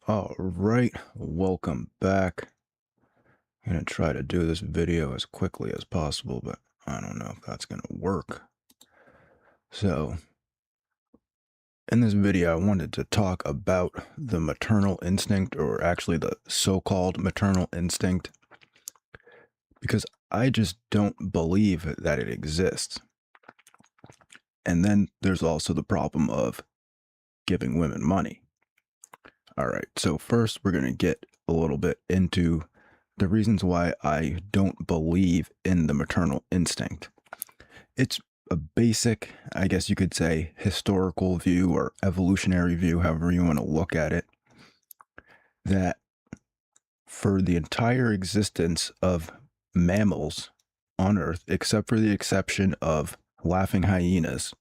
All right, welcome back. I'm gonna try to do this video as quickly as possible, but I don't know if that's gonna work. So, in this video, I wanted to talk about the maternal instinct, or actually the so-called maternal instinct, because I just don't believe that it exists. And then there's also the problem of giving women money. All right, so first we're gonna get a little bit into the reasons why I don't believe in the maternal instinct. It's a basic, I guess you could say, historical view or evolutionary view, however you want to look at it, that for the entire existence of mammals on Earth, except for the exception of laughing hyenas,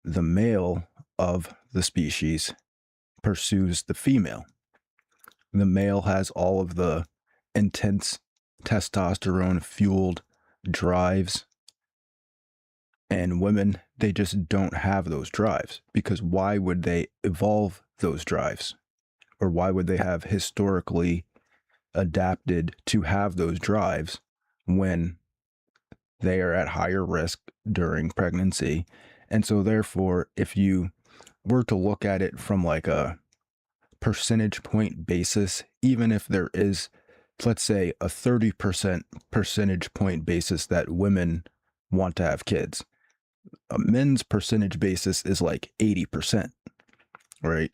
the male of the species pursues the female. The male has all of the intense testosterone fueled drives, and women, they just don't have those drives, because why would they evolve those drives? Or why would they have historically adapted to have those drives when they are at higher risk during pregnancy? And so therefore, if you were to look at it from like a percentage point basis, even if there is, let's say, a 30% percentage point basis that women want to have kids, a men's percentage basis is like 80%, right?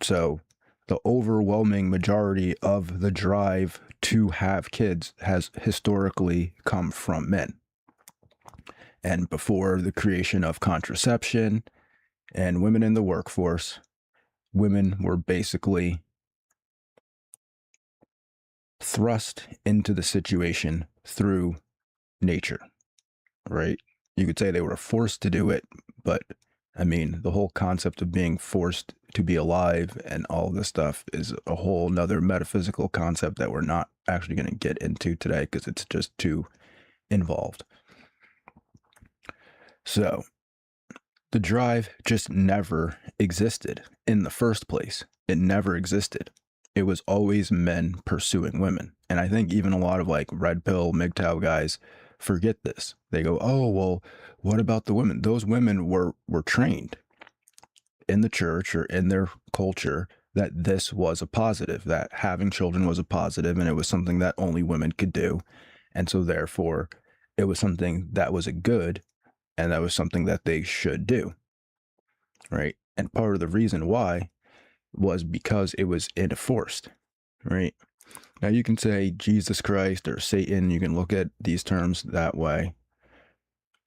So the overwhelming majority of the drive to have kids has historically come from men. And before the creation of contraception and women in the workforce, women were basically thrust into the situation through nature, right? You could say they were forced to do it, but I mean, the whole concept of being forced to be alive and all this stuff is a whole nother metaphysical concept that we're not actually going to get into today because it's just too involved. So the drive just never existed in the first place. It never existed. It was always men pursuing women. And I think even a lot of like red pill MGTOW guys forget this. They go, "Oh, well, what about the women?" Those women were trained in the church or in their culture that this was a positive, that having children was a positive, and it was something that only women could do. And so therefore, it was something that was a good, and that was something that they should do, right? And part of the reason why was because it was enforced, right? Now you can say Jesus Christ or Satan, you can look at these terms that way,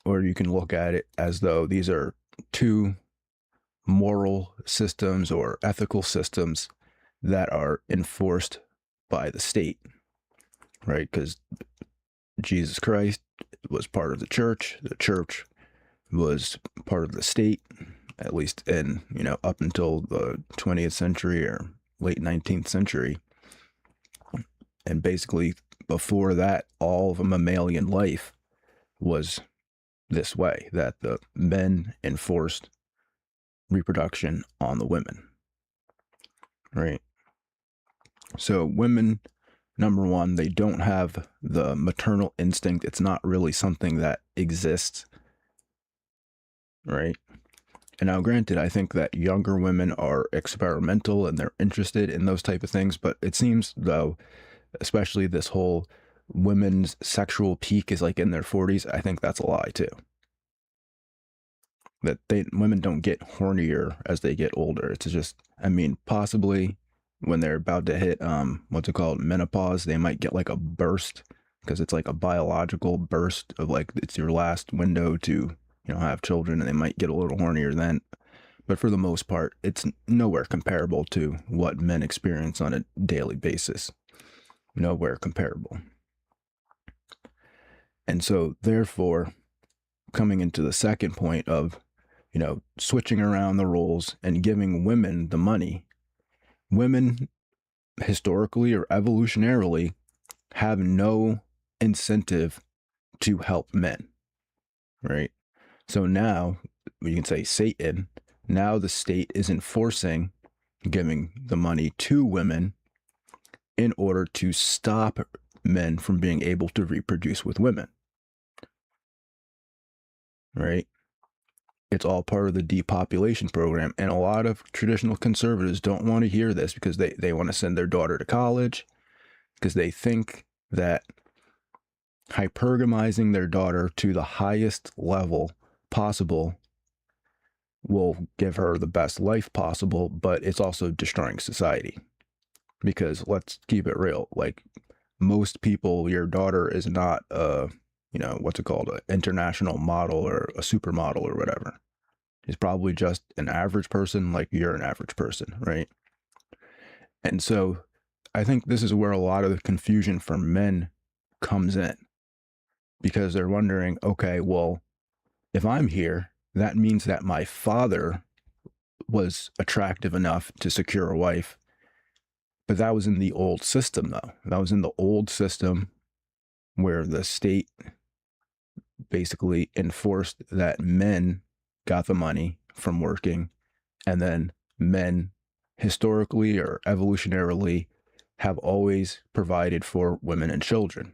or you can look at it as though these are two moral systems or ethical systems that are enforced by the state, right? Because Jesus Christ was part of the church was part of the state, at least in, up until the 20th century or late 19th century. And basically, before that, all of mammalian life was this way, that the men enforced reproduction on the women, right? So women, number one, they don't have the maternal instinct. It's not really something that exists, right? And now, granted, I think that younger women are experimental and they're interested in those type of things, but it seems, though, especially this whole women's sexual peak is like in their 40s, I think that's a lie too. That women don't get hornier as they get older. It's just, I mean, possibly when they're about to hit what's it called, menopause, they might get like a burst, because it's like a biological burst of like it's your last window to have children, and they might get a little hornier then. But for the most part, it's nowhere comparable to what men experience on a daily basis. Nowhere comparable. And so therefore, coming into the second point of switching around the roles and giving women the money, women historically or evolutionarily have no incentive to help men, right? So now you can say Satan, now the state is enforcing giving the money to women in order to stop men from being able to reproduce with women, right? It's all part of the depopulation program. And a lot of traditional conservatives don't want to hear this because they want to send their daughter to college because they think that hypergamizing their daughter to the highest level possible will give her the best life possible, but it's also destroying society. Because let's keep it real, like most people, your daughter is not what's it called, an international model or a supermodel or whatever. She's probably just an average person, like you're an average person, right? And so I think this is where a lot of the confusion for men comes in, because they're wondering, okay, well, if I'm here, that means that my father was attractive enough to secure a wife. But that was in the old system, though. That was in the old system where the state basically enforced that men got the money from working, and then men historically or evolutionarily have always provided for women and children,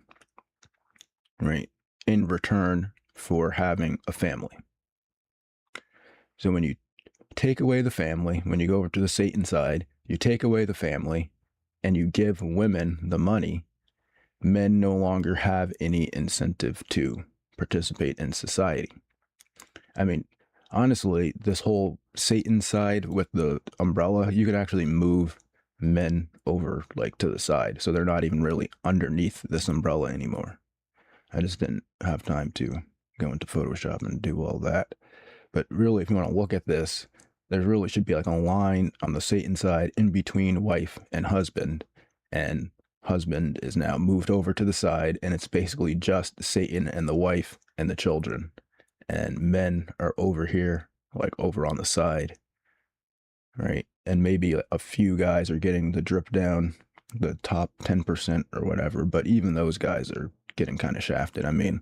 right? In return for having a family. So when you take away the family, when you go over to the Satan side, you take away the family and you give women the money, men no longer have any incentive to participate in society. I mean, honestly, this whole Satan side with the umbrella, you could actually move men over like to the side, so they're not even really underneath this umbrella anymore. I just didn't have time to go into Photoshop and do all that. But really, if you want to look at this, there really should be like a line on the Satan side in between wife and husband. And husband is now moved over to the side, and it's basically just Satan and the wife and the children. And men are over here, like over on the side, right? And maybe a few guys are getting the drip down, the top 10% or whatever. But even those guys are getting kind of shafted. I mean,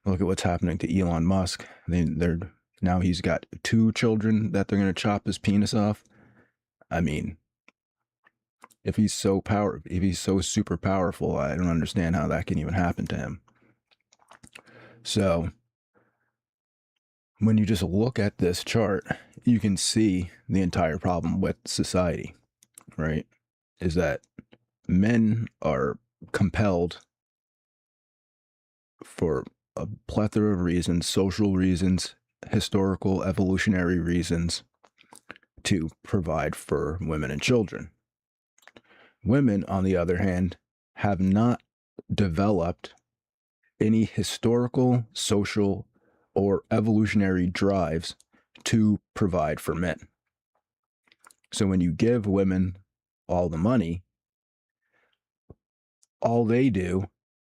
look at what's happening to Elon Musk. They're now he's got 2 children that they're going to chop his penis off. I mean, if he's so super powerful, I don't understand how that can even happen to him. So when you just look at this chart, you can see the entire problem with society, right? Is that men are compelled for a plethora of reasons, social reasons, historical, evolutionary reasons, to provide for women and children. Women, on the other hand, have not developed any historical, social, or evolutionary drives to provide for men. So when you give women all the money, all they do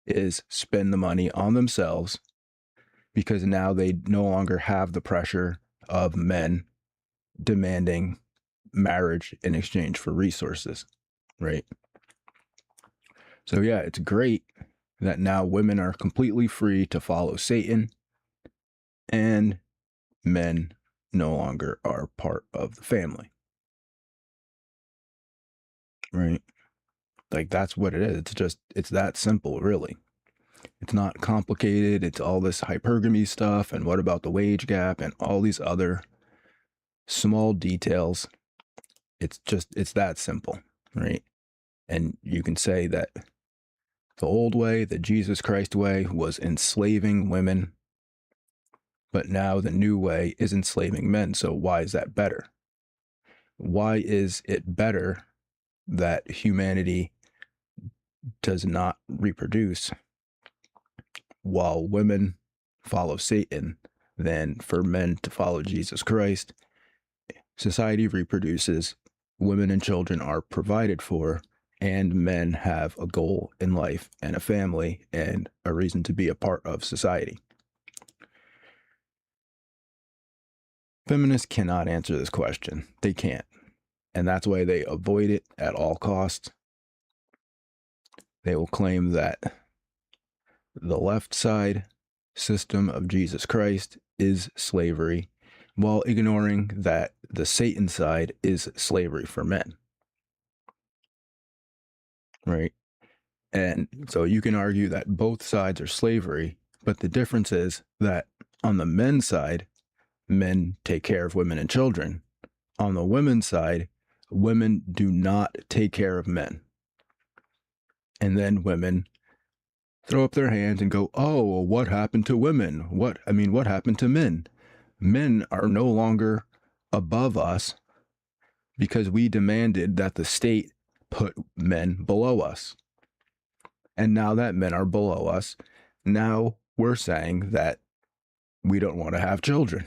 is spend the money on themselves, because now they no longer have the pressure of men demanding marriage in exchange for resources, right? So yeah, it's great that now women are completely free to follow Satan, and men no longer are part of the family, right? Like that's what it is. It's that simple, really. It's not complicated. It's all this hypergamy stuff, and what about the wage gap and all these other small details. It's that simple, right? And you can say that the old way, the Jesus Christ way, was enslaving women, but now the new way is enslaving men. So why is that better? Why is it better that humanity does not reproduce while women follow Satan than for men to follow Jesus Christ? Society reproduces, women and children are provided for, and men have a goal in life and a family and a reason to be a part of society. Feminists cannot answer this question. They can't. And that's why they avoid it at all costs. They will claim that the left side system of Jesus Christ is slavery, while ignoring that the Satan side is slavery for men, right? And so you can argue that both sides are slavery, but the difference is that on the men's side, men take care of women and children. On the women's side, women do not take care of men. And then women throw up their hands and go, "Oh, well, what happened to women? What happened to men? Men are no longer above us because we demanded that the state put men below us. And now that men are below us, now we're saying that we don't want to have children."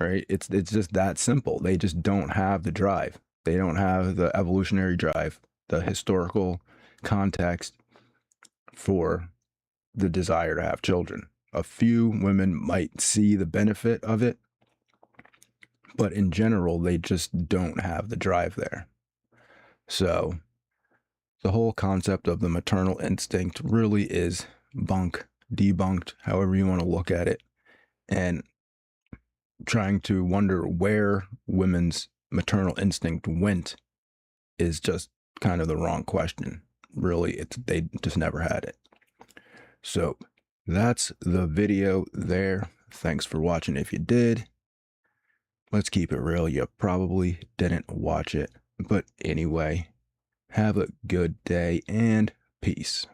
Right? It's just that simple. They just don't have the drive. They don't have the evolutionary drive, the historical context for the desire to have children. A few women might see the benefit of it, but in general, they just don't have the drive there. So the whole concept of the maternal instinct really is debunked, however you want to look at it. And trying to wonder where women's maternal instinct went is just kind of the wrong question. Really, they just never had it. So that's the video there. Thanks for watching. If you did, let's keep it real. You probably didn't watch it. But anyway, have a good day and peace.